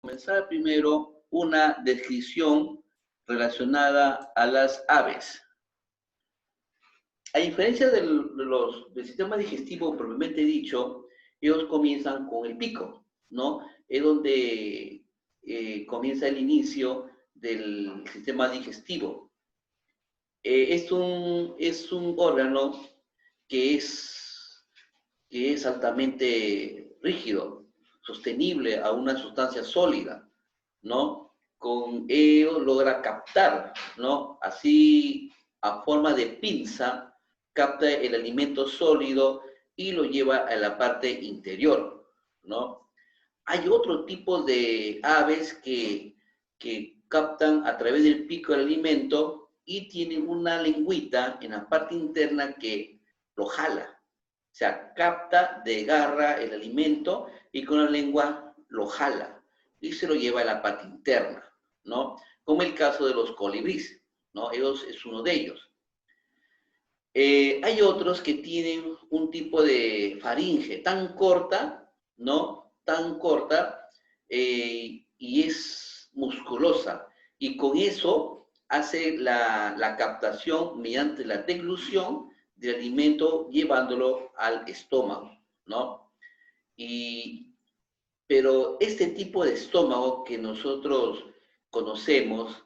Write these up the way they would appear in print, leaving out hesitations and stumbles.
Comenzar primero una descripción relacionada a las aves. A diferencia del sistema digestivo propiamente dicho, ellos comienzan con el pico, ¿no? Es donde comienza el inicio del sistema digestivo. Es un órgano que es altamente rígido, sostenible a una sustancia sólida, ¿no? Con ello logra captar, ¿no? Así, a forma de pinza, capta el alimento sólido y lo lleva a la parte interior, ¿no? Hay otro tipo de aves que captan a través del pico el alimento y tienen una lengüita en la parte interna que lo jala. O sea, capta, desgarra el alimento y con la lengua lo jala y se lo lleva a la parte interna, ¿no? Como el caso de los colibríes, ¿no? Ellos es uno de ellos. Hay otros que tienen un tipo de faringe tan corta, ¿no? Tan corta y es musculosa. Y con eso hace la captación mediante la deglución del alimento llevándolo al estómago, ¿no? Y, pero este tipo de estómago que nosotros conocemos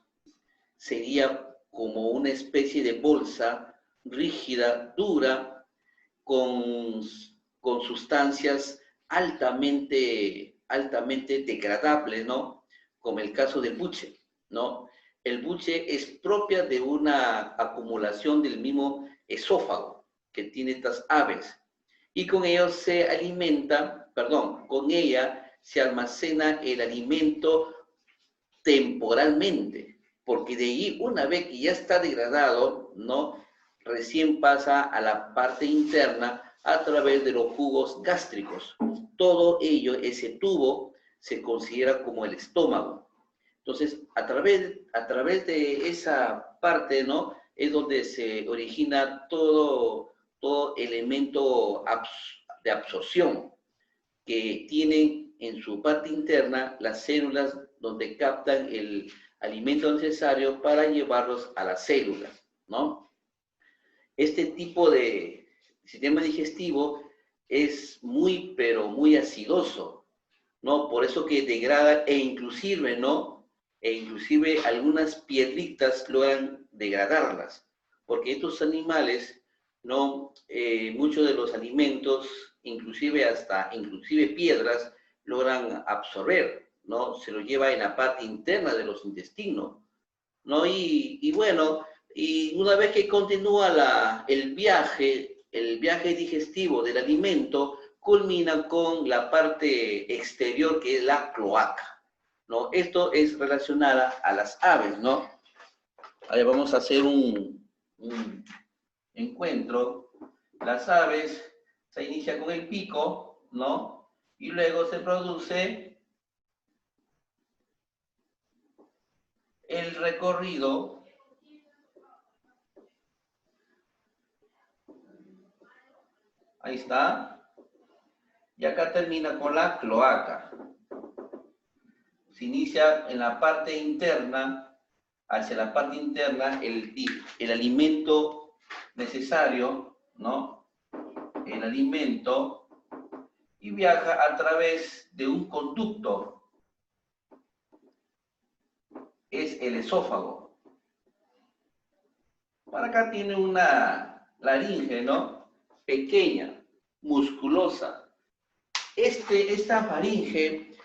sería como una especie de bolsa rígida, dura, con, con sustancias altamente degradables, ¿no? Como el caso del buche, ¿no? El buche es propia de una acumulación del mismo esófago que tiene estas aves. Y con ello se alimenta, perdón, con ella se almacena el alimento temporalmente, porque de ahí, una vez que ya está degradado, ¿no? Recién pasa a la parte interna a través de los jugos gástricos. Todo ello, ese tubo, se considera como el estómago. Entonces, a través de esa parte, ¿no? Es donde se origina todo elemento de absorción que tienen en su parte interna las células donde captan el alimento necesario para llevarlos a las células, ¿no? Este tipo de sistema digestivo es muy, pero muy acidoso, ¿no? Por eso que degrada e inclusive, ¿no? E inclusive algunas piedritas logran degradarlas, porque estos animales, ¿no? Muchos de los alimentos, inclusive piedras, logran absorber, ¿no? Se lo lleva en la parte interna de los intestinos, ¿no? Y bueno, y una vez que continúa el viaje digestivo del alimento, culmina con la parte exterior que es la cloaca, ¿no? Esto es relacionada a las aves, ¿no? Ahora vamos a hacer un encuentro. Las aves se inicia con el pico, ¿no? Y luego se produce el recorrido. Ahí está. Y acá termina con la cloaca. Se inicia en la parte interna, hacia la parte interna, el alimento necesario, ¿no? El alimento, y viaja a través de un conducto. Es el esófago. Por acá tiene una laringe, ¿no? Pequeña, musculosa. Esta faringe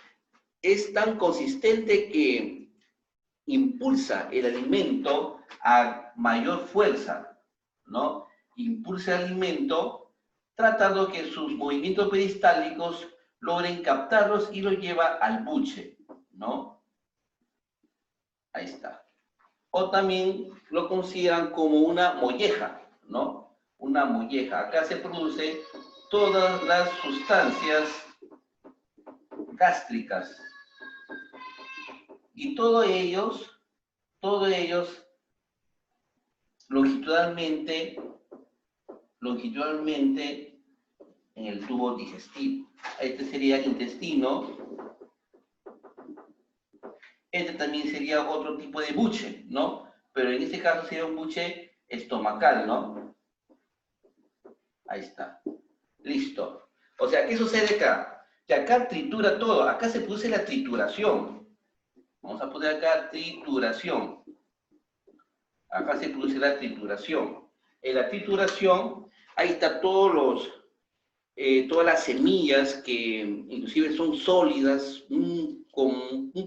es tan consistente que impulsa el alimento a mayor fuerza, ¿no? Impulsa el alimento tratando que sus movimientos peristálticos logren captarlos y lo lleva al buche, ¿no? Ahí está. O también lo consideran como una molleja, ¿no? Una molleja. Acá se producen todas las sustancias gástricas y todos ellos longitudinalmente en el tubo digestivo. Este sería el intestino, Este también sería otro tipo de buche, ¿no? Pero en este caso sería un buche estomacal, ¿no? Ahí está. Listo. O sea, ¿qué sucede acá? Que acá tritura todo. Acá se produce la trituración. Vamos a poner acá trituración. Acá se produce la trituración. En la trituración, ahí está todas las semillas que inclusive son sólidas, un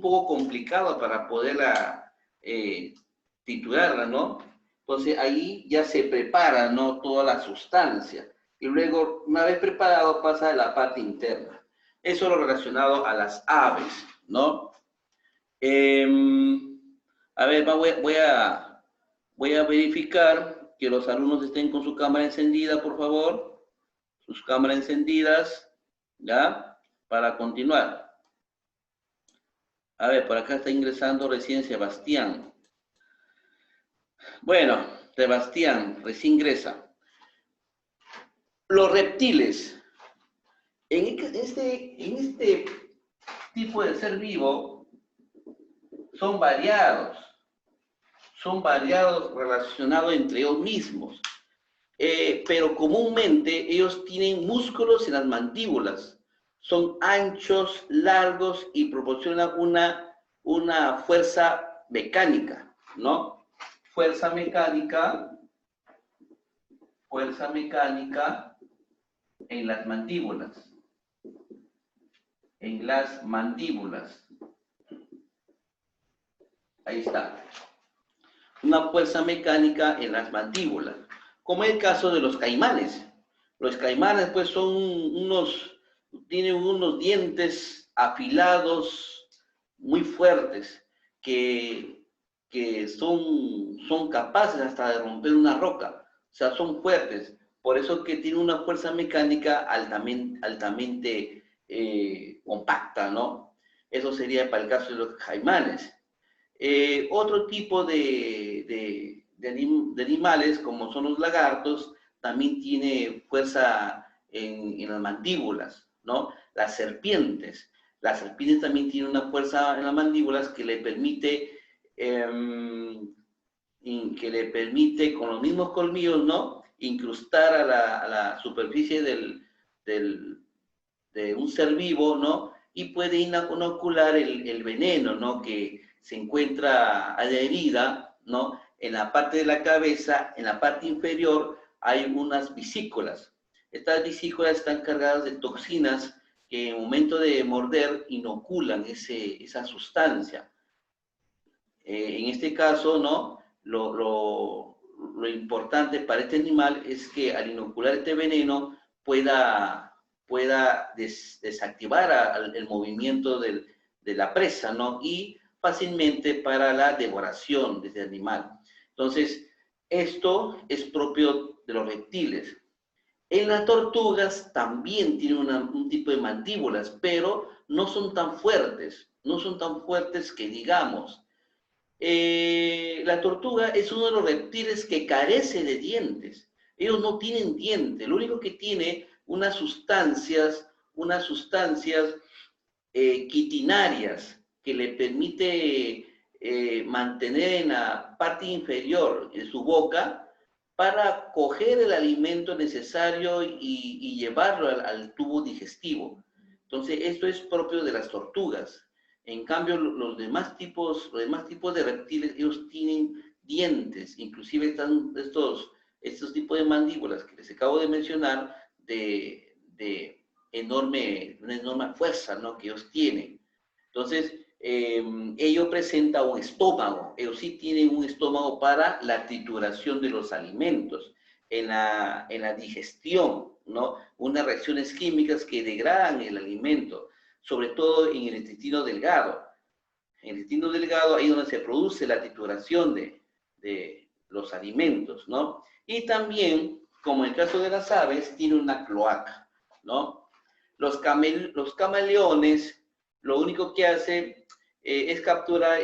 poco complicado para poderla triturarla, ¿no? Entonces ahí ya se prepara, ¿no? Toda la sustancia. Y luego, una vez preparado, pasa a la parte interna. Eso es lo relacionado a las aves, ¿no? Eh, a ver, voy a verificar que los alumnos estén con su cámara encendida, por favor. Sus cámaras encendidas, ¿ya? Para continuar. A ver, por acá está ingresando recién Sebastián. Bueno, Sebastián, recién ingresa. Los reptiles. En este tipo de ser vivo son variados relacionados entre ellos mismos. Pero comúnmente ellos tienen músculos en las mandíbulas. Son anchos, largos y proporcionan una fuerza mecánica, ¿no? Fuerza mecánica en las mandíbulas. En las mandíbulas. Ahí está. Una fuerza mecánica en las mandíbulas. Como es el caso de los caimanes. Los caimanes, pues, tienen unos dientes afilados muy fuertes que son capaces hasta de romper una roca. O sea, son fuertes. Por eso que tienen una fuerza mecánica altamente compacta, ¿no? Eso sería para el caso de los caimanes. Otro tipo de animales, como son los lagartos, también tiene fuerza en las mandíbulas, ¿no? Las serpientes también tienen una fuerza en las mandíbulas que le permite, con los mismos colmillos, ¿no? Incrustar a la superficie de un ser vivo, ¿no? Y puede inocular el veneno, ¿no? Que se encuentra adherida, ¿no? En la parte de la cabeza, en la parte inferior, hay unas vesículas. Estas vesículas están cargadas de toxinas que en el momento de morder inoculan esa sustancia. En este caso, ¿no? Lo importante para este animal es que al inocular este veneno pueda desactivar el movimiento de la presa, ¿no? Y fácilmente para la devoración de este animal. Entonces, esto es propio de los reptiles. En las tortugas también tienen un tipo de mandíbulas, pero no son tan fuertes, que digamos. La tortuga es uno de los reptiles que carece de dientes. Ellos no tienen dientes, lo único que tiene unas sustancias quitinarias que le permite mantener en la parte inferior de su boca para coger el alimento necesario y llevarlo al tubo digestivo. Entonces, esto es propio de las tortugas. En cambio, los demás tipos de reptiles, ellos tienen dientes, inclusive están estos tipos de mandíbulas que les acabo de mencionar, de una enorme fuerza, ¿no? Que ellos tienen. Entonces, ello presenta un estómago. Ellos sí tienen un estómago para la trituración de los alimentos, en la digestión, ¿no? Unas reacciones químicas que degradan el alimento, sobre todo en el intestino delgado. En el intestino delgado, ahí es donde se produce la trituración de los alimentos, ¿no? Y también, como en el caso de las aves, tiene una cloaca, ¿no? Los camaleones, lo único que hacen es capturar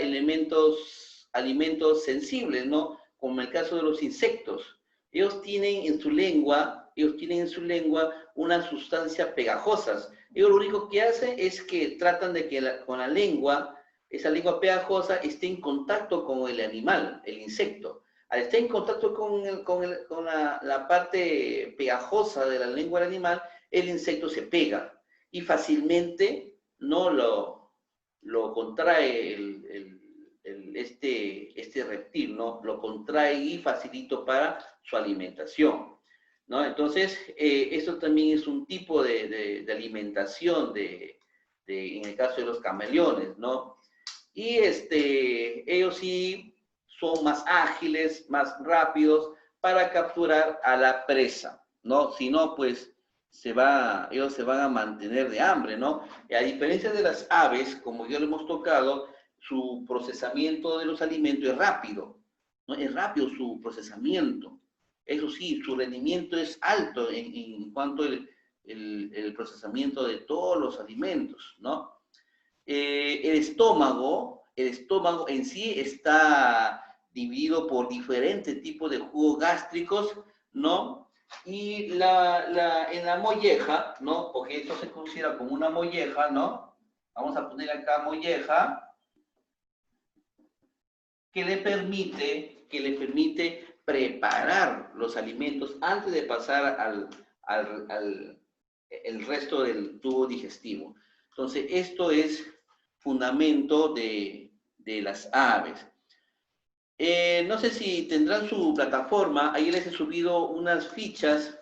alimentos sensibles, ¿no? Como en el caso de los insectos. Ellos tienen en su lengua una sustancia pegajosa. Ellos lo único que hacen es que tratan de que con la lengua esa lengua pegajosa esté en contacto con el animal, el insecto. Al estar en contacto con la parte pegajosa de la lengua del animal, el insecto se pega y fácilmente no lo contrae este reptil, ¿no? Lo contrae y facilito para su alimentación, ¿no? Entonces, eso también es un tipo de alimentación en el caso de los camaleones, ¿no? Y ellos sí son más ágiles, más rápidos para capturar a la presa, ¿no? Si no, pues ellos se van a mantener de hambre, ¿no? Y a diferencia de las aves, como ya lo hemos tocado, su procesamiento de los alimentos es rápido, ¿no? Es rápido su procesamiento. Eso sí, su rendimiento es alto en cuanto el procesamiento de todos los alimentos, ¿no? El estómago en sí está dividido por diferentes tipos de jugos gástricos, ¿no? Y en la molleja, ¿no? Porque esto se considera como una molleja, ¿no? Vamos a poner acá molleja, que le permite preparar los alimentos antes de pasar el resto del tubo digestivo. Entonces, esto es fundamento de las aves. No sé si tendrán su plataforma, ahí les he subido unas fichas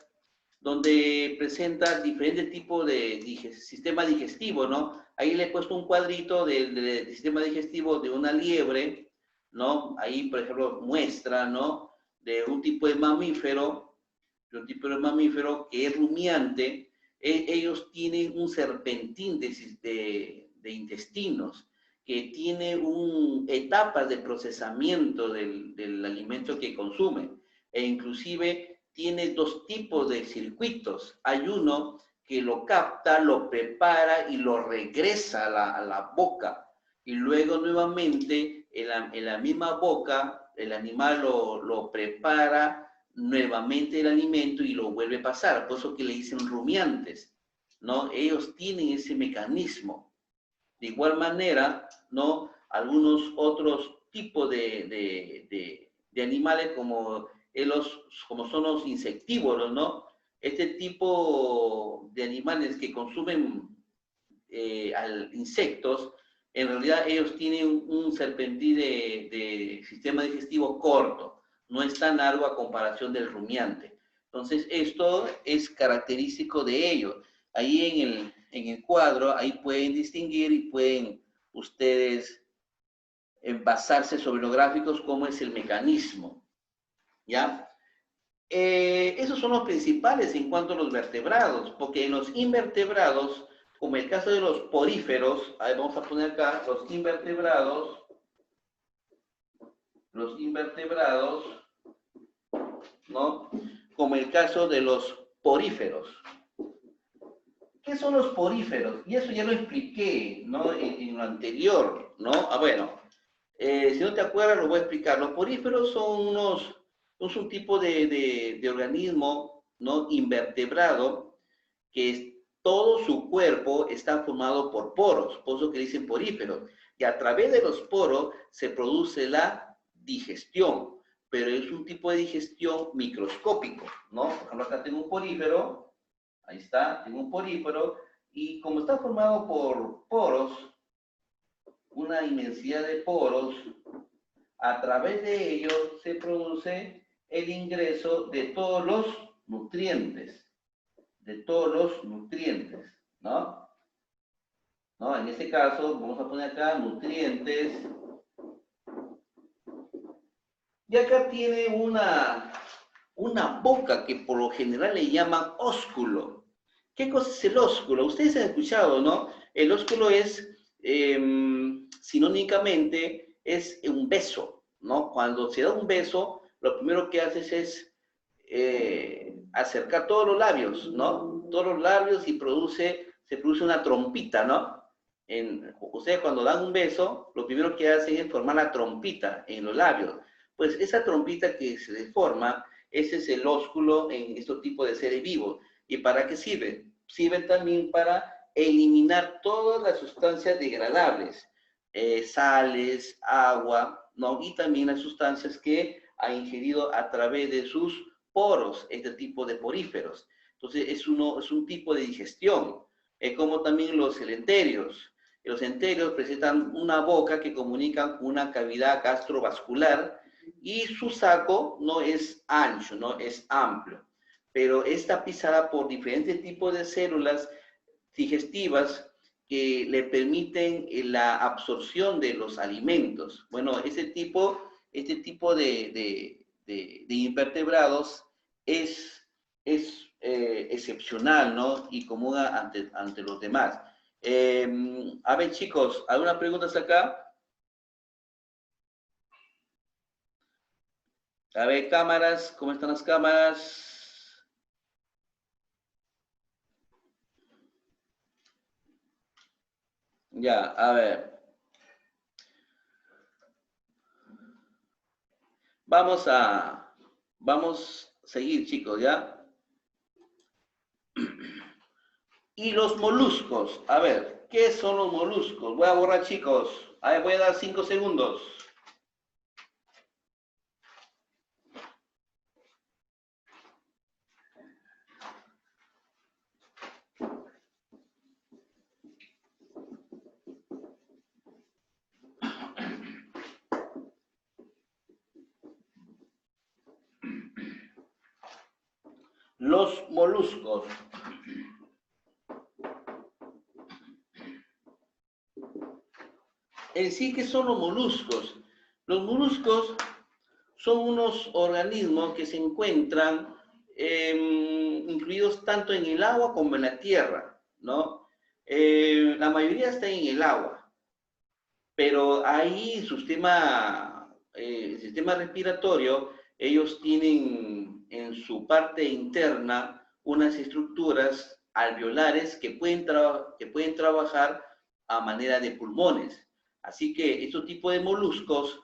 donde presenta diferentes tipos de sistema digestivo, ¿no? Ahí le he puesto un cuadrito del sistema digestivo de una liebre, ¿no? Ahí, por ejemplo, muestra, ¿no? De un tipo de mamífero que es rumiante. Ellos tienen un serpentín de intestinos que tiene etapas de procesamiento del alimento que consumen, e inclusive tiene dos tipos de circuitos. Hay uno que lo capta, lo prepara y lo regresa a la boca, y luego nuevamente en la misma boca el animal lo prepara nuevamente el alimento y lo vuelve a pasar. Por eso que le dicen rumiantes, ¿no? Ellos tienen ese mecanismo. De igual manera, ¿no? Algunos otros tipos de animales como son los insectívoros, ¿no? Este tipo de animales que consumen insectos, en realidad ellos tienen un serpentín de sistema digestivo corto, no es tan largo a comparación del rumiante. Entonces, esto es característico de ellos. Ahí en el cuadro, ahí pueden distinguir y pueden ustedes basarse sobre los gráficos cómo es el mecanismo, ¿ya? Esos son los principales en cuanto a los vertebrados, porque en los invertebrados, como el caso de los poríferos, ahí vamos a poner acá los invertebrados, ¿no? Como el caso de los poríferos. ¿Qué son los poríferos? Y eso ya lo expliqué, ¿no? En lo anterior, ¿no? Bueno, si no te acuerdas, lo voy a explicar. Los poríferos son un tipo de organismo, ¿no? Invertebrado, que todo su cuerpo está formado por poros, por eso que dicen poríferos. Y a través de los poros se produce la digestión, pero es un tipo de digestión microscópico, ¿no? Por ejemplo, acá tengo un porífero, ahí está, tengo un porífero, y como está formado por poros, una inmensidad de poros, a través de ellos se produce el ingreso de todos los nutrientes, ¿no? ¿No? En este caso, vamos a poner acá nutrientes, y acá tiene una boca que por lo general le llaman ósculo. ¿Qué cosa es el ósculo? Ustedes han escuchado, ¿no? El ósculo es, sinónimamente, es un beso, ¿no? Cuando se da un beso, lo primero que haces es acercar todos los labios, ¿no? Todos los labios y se produce una trompita, ¿no? Ustedes cuando dan un beso, lo primero que hacen es formar la trompita en los labios. Pues esa trompita que se forma, ese es el ósculo en estos tipos de seres vivos. ¿Y para qué sirve? Sirve también para eliminar todas las sustancias degradables. sales, agua, ¿no? Y también las sustancias que ha ingerido a través de sus poros, este tipo de poríferos. Entonces, es un tipo de digestión, como también los enterios. Los enterios presentan una boca que comunica con una cavidad gastrovascular y su saco no es ancho, no es amplio, pero está pisada por diferentes tipos de células digestivas que le permiten la absorción de los alimentos. Bueno, este tipo de invertebrados es excepcional, ¿no? Y común ante los demás. A ver, chicos, ¿alguna pregunta hasta acá? A ver, cámaras, ¿cómo están las cámaras? Ya, a ver. Vamos a seguir, chicos, ¿ya? Y los moluscos, a ver, ¿qué son los moluscos? Voy a borrar, chicos. A ver, voy a dar 5 segundos. Los moluscos. En sí, ¿qué son los moluscos? Los moluscos son unos organismos que se encuentran incluidos tanto en el agua como en la tierra, ¿no? La mayoría está en el agua, pero ahí el sistema respiratorio, ellos tienen en su parte interna unas estructuras alveolares que pueden trabajar a manera de pulmones. Así que estos tipos de moluscos,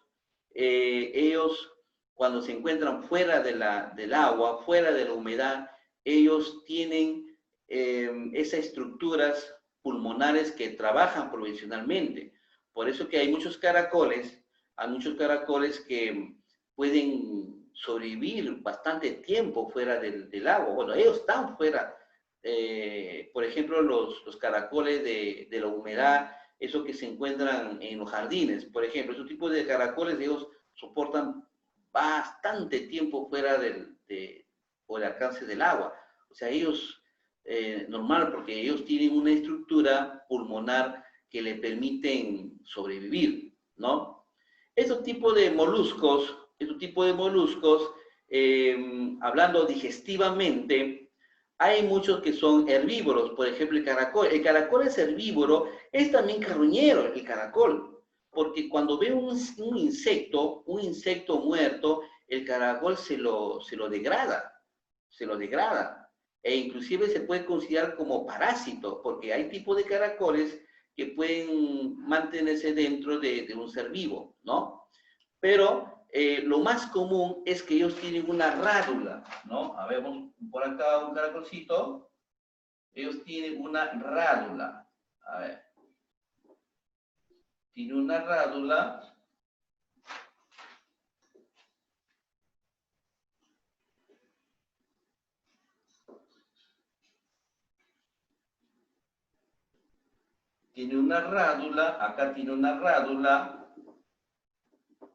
ellos cuando se encuentran fuera del agua, fuera de la humedad, ellos tienen esas estructuras pulmonares que trabajan provisionalmente. Por eso que hay muchos caracoles que pueden sobrevivir bastante tiempo fuera del agua. Bueno, ellos están fuera. Por ejemplo, los caracoles de la humedad, esos que se encuentran en los jardines, por ejemplo, esos tipos de caracoles, ellos soportan bastante tiempo fuera por el alcance del agua. O sea, ellos, normal, porque ellos tienen una estructura pulmonar que le permiten sobrevivir, ¿no? Estos tipos de moluscos, hablando digestivamente, hay muchos que son herbívoros, por ejemplo el caracol. El caracol es herbívoro, es también carroñero el caracol, porque cuando ve un insecto muerto, el caracol se lo degrada, e inclusive se puede considerar como parásito, porque hay tipos de caracoles que pueden mantenerse dentro de un ser vivo, ¿no? Pero lo más común es que ellos tienen una rádula, ¿no? A ver, vamos por acá un caracolcito. Ellos tienen una rádula. A ver. Tiene una rádula. Tiene una rádula. Acá tiene una rádula.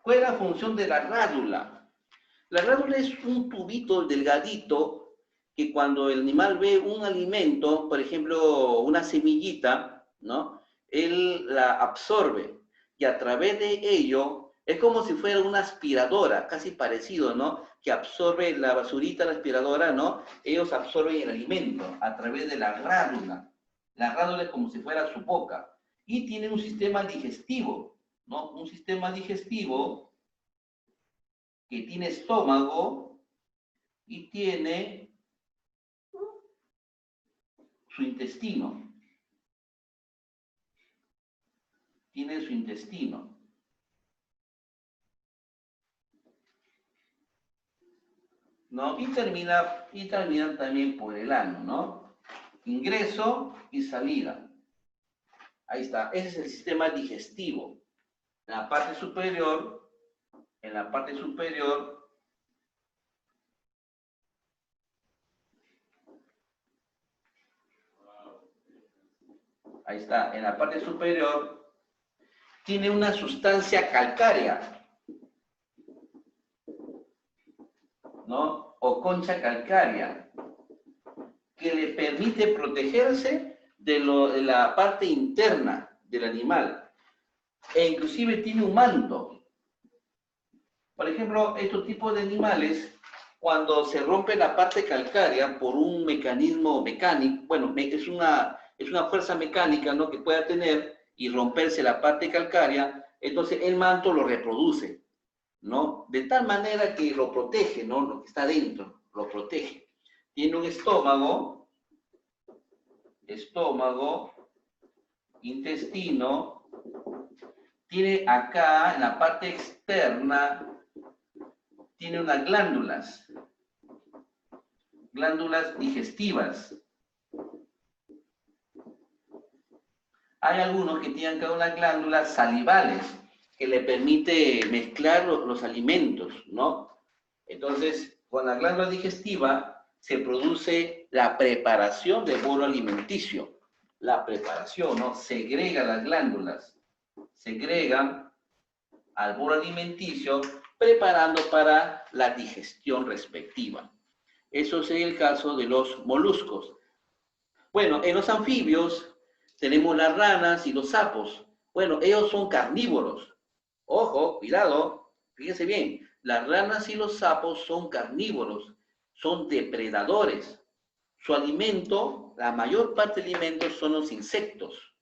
¿Cuál es la función de la rádula? La rádula es un tubito delgadito que cuando el animal ve un alimento, por ejemplo, una semillita, ¿no? Él la absorbe y a través de ello es como si fuera una aspiradora, casi parecido, ¿no? Que absorbe la basurita, la aspiradora, ¿no? Ellos absorben el alimento a través de la rádula. La rádula es como si fuera su boca y tiene un sistema digestivo, ¿no? Un sistema digestivo que tiene estómago y tiene su intestino. Tiene su intestino. ¿No? Y termina también por el ano, ¿no? Ingreso y salida. Ahí está. Ese es el sistema digestivo. en la parte superior, ahí está, en la parte superior, tiene una sustancia calcárea, ¿no? O concha calcárea, que le permite protegerse de la parte interna del animal. E inclusive tiene un manto. Por ejemplo, estos tipos de animales, cuando se rompe la parte calcárea por un mecanismo mecánico, bueno, es una fuerza mecánica, ¿no?, que pueda tener y romperse la parte calcárea, entonces el manto lo reproduce, ¿no? De tal manera que lo protege, ¿no? Lo que está dentro, lo protege. Tiene un estómago, intestino, tiene acá, en la parte externa, tiene unas glándulas digestivas. Hay algunos que tienen acá unas glándulas salivales que le permite mezclar los alimentos, ¿no? Entonces, con la glándula digestiva se produce la preparación del bolo alimenticio. La preparación, ¿no? Segrega las glándulas, segregan al bolo alimenticio, preparando para la digestión respectiva. Eso es el caso de los moluscos. Bueno, en los anfibios tenemos las ranas y los sapos. Bueno, ellos son carnívoros. Ojo, cuidado, fíjense bien, las ranas y los sapos son carnívoros, son depredadores. Su alimento, la mayor parte del alimento son los insectos.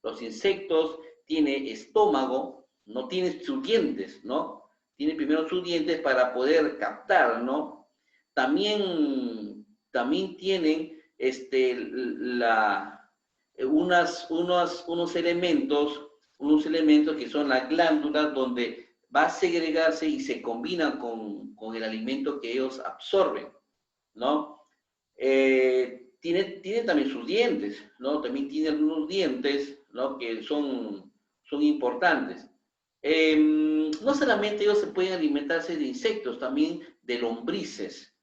Los insectos tienen estómago, no tienen sus dientes, ¿no? Tienen primero sus dientes para poder captar, ¿no? También tienen unos elementos que son las glándulas donde va a segregarse y se combinan con el alimento que ellos absorben, ¿no? Tiene también sus dientes, ¿no? También tiene algunos dientes, ¿no?, que son importantes. No solamente ellos se pueden alimentarse de insectos, también de lombrices,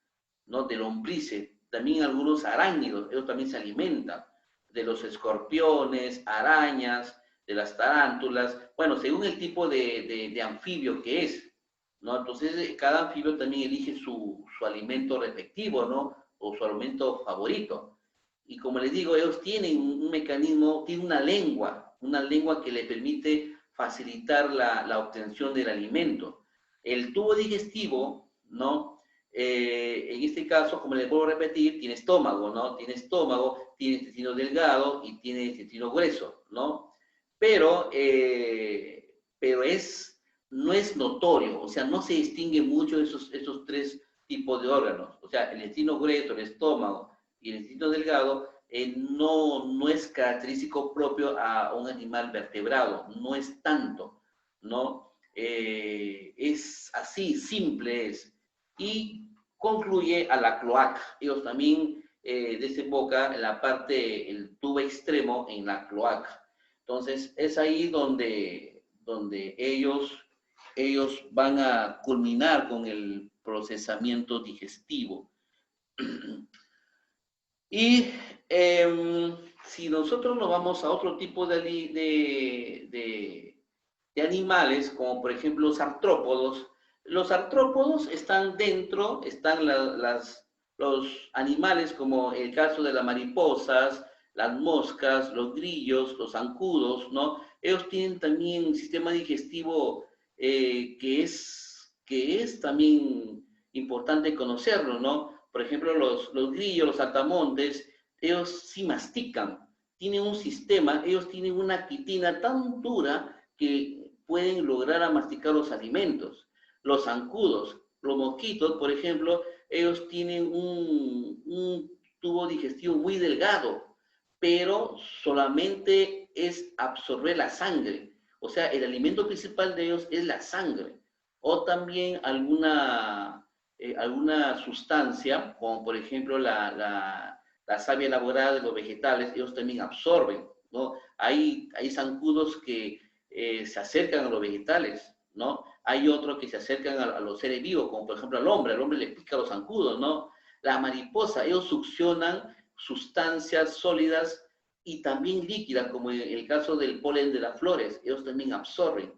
¿no? De lombrices, también algunos arácnidos, ellos también se alimentan de los escorpiones, arañas, de las tarántulas, bueno, según el tipo de anfibio que es, ¿no? Entonces, cada anfibio también elige su alimento respectivo, ¿no? O su alimento favorito. Y como les digo, ellos tienen un mecanismo, tienen una lengua que le permite facilitar la obtención del alimento. El tubo digestivo, ¿no? En este caso, como les vuelvo a repetir, tiene estómago, ¿no? Tiene estómago, tiene intestino delgado y tiene intestino grueso, ¿no? Pero no es notorio, o sea, no se distingue mucho esos tres tipos de órganos. O sea, el intestino grueso, el estómago y el intestino delgado no es característico propio a un animal vertebrado, no es tanto, ¿no? Es así, simple es. Y concluye a la cloaca. Ellos también desembocan en la parte, el tubo extremo en la cloaca. Entonces, es ahí donde ellos van a culminar con el procesamiento digestivo. Y si nosotros nos vamos a otro tipo de animales, como por ejemplo los artrópodos están dentro, están los animales como el caso de las mariposas, las moscas, los grillos, los zancudos, ¿no? Ellos tienen también un sistema digestivo que es también importante conocerlo, ¿no? Por ejemplo, los grillos, los saltamontes, ellos sí mastican, tienen un sistema, ellos tienen una quitina tan dura que pueden lograr a masticar los alimentos. Los zancudos, los mosquitos, por ejemplo, ellos tienen un tubo digestivo muy delgado, pero solamente es absorber la sangre. O sea, el alimento principal de ellos es la sangre. O también alguna sustancia, como por ejemplo la savia elaborada de los vegetales, ellos también absorben, ¿no? Hay zancudos que se acercan a los vegetales, ¿no? Hay otros que se acercan a los seres vivos, como por ejemplo al hombre le pica los zancudos, ¿no? La mariposa, ellos succionan sustancias sólidas y también líquidas, como en el caso del polen de las flores, ellos también absorben,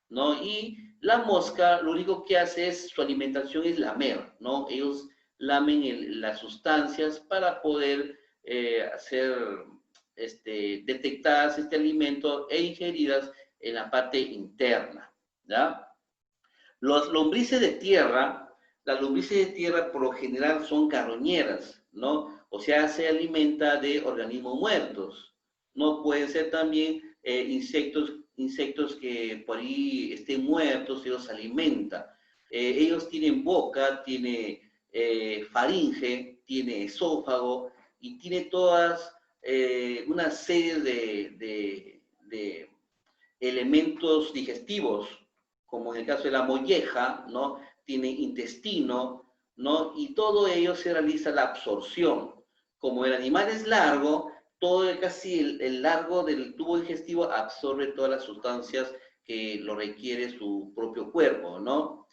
¿no? Y la mosca lo único que hace es, su alimentación es lamer, ¿no? Ellos lamen las sustancias para poder hacer detectadas este alimento e ingeridas en la parte interna, ¿ya? Los lombrices de tierra, las lombrices de tierra por lo general son carroñeras, ¿no? O sea, se alimenta de organismos muertos, ¿no? Pueden ser también insectos que por ahí estén muertos, ellos se alimentan. Ellos tienen boca, tiene faringe, tiene esófago y tiene todas una serie de elementos digestivos, como en el caso de la molleja, ¿no? Tiene intestino, ¿no? Y todo ello se realiza la absorción. Como el animal es largo, casi el largo del tubo digestivo absorbe todas las sustancias que lo requiere su propio cuerpo, ¿no?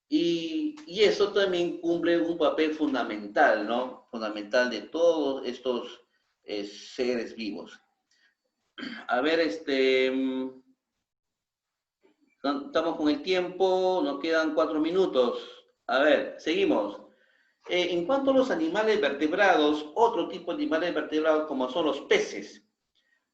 Y eso también cumple un papel fundamental, ¿no? Fundamental de todos estos seres vivos. A ver, estamos con el tiempo, nos quedan 4 minutos. A ver, seguimos. En cuanto a los animales vertebrados, otro tipo de animales vertebrados como son los peces.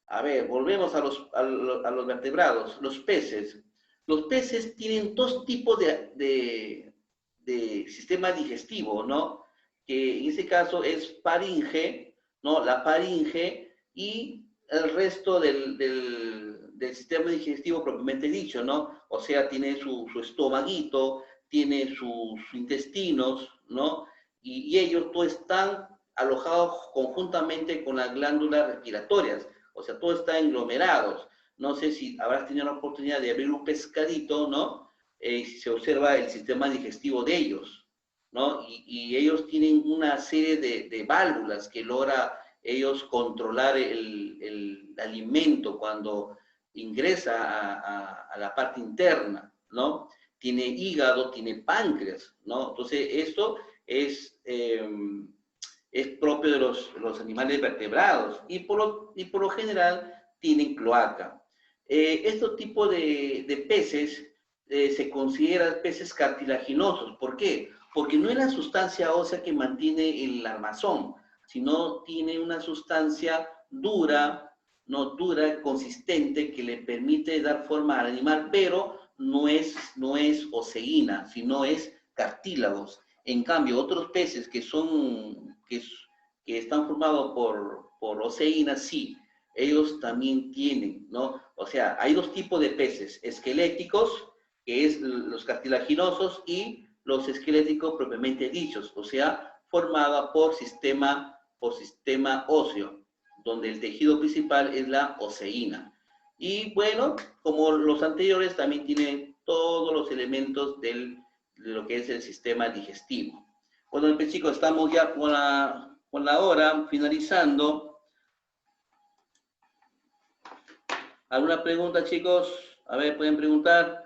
A ver, volvemos a los vertebrados, los peces. Los peces tienen dos tipos de sistema digestivo, ¿no? Que en ese caso es faringe, ¿no? La faringe y el resto del sistema digestivo propiamente dicho, ¿no? O sea, tiene su estomaguito, tiene sus intestinos, ¿no? Y ellos todos están alojados conjuntamente con las glándulas respiratorias, o sea, todo está englomerados. No sé si habrás tenido la oportunidad de abrir un pescadito, ¿no? Se observa el sistema digestivo de ellos, ¿no? Y ellos tienen una serie de válvulas que logra ellos controlar el alimento cuando ingresa a la parte interna, ¿no? Tiene hígado, tiene páncreas, ¿no? Entonces, esto es propio de los animales vertebrados y por lo general tienen cloaca. Estos tipos de peces se consideran peces cartilaginosos. ¿Por qué? Porque no es la sustancia ósea que mantiene el armazón, sino tiene una sustancia dura, no dura, consistente, que le permite dar forma al animal, pero no es oseína, sino es cartílagos. En cambio, otros peces que están formados por oseínas, sí, ellos también tienen, ¿no? O sea, hay dos tipos de peces, esqueléticos, que es los cartilaginosos, y los esqueléticos propiamente dichos, o sea, formada por sistema óseo, donde el tejido principal es la oseína. Y bueno, como los anteriores, también tiene todos los elementos de lo que es el sistema digestivo. Bueno, pues chicos, estamos ya con la hora, finalizando. ¿Alguna pregunta, chicos? A ver, pueden preguntar.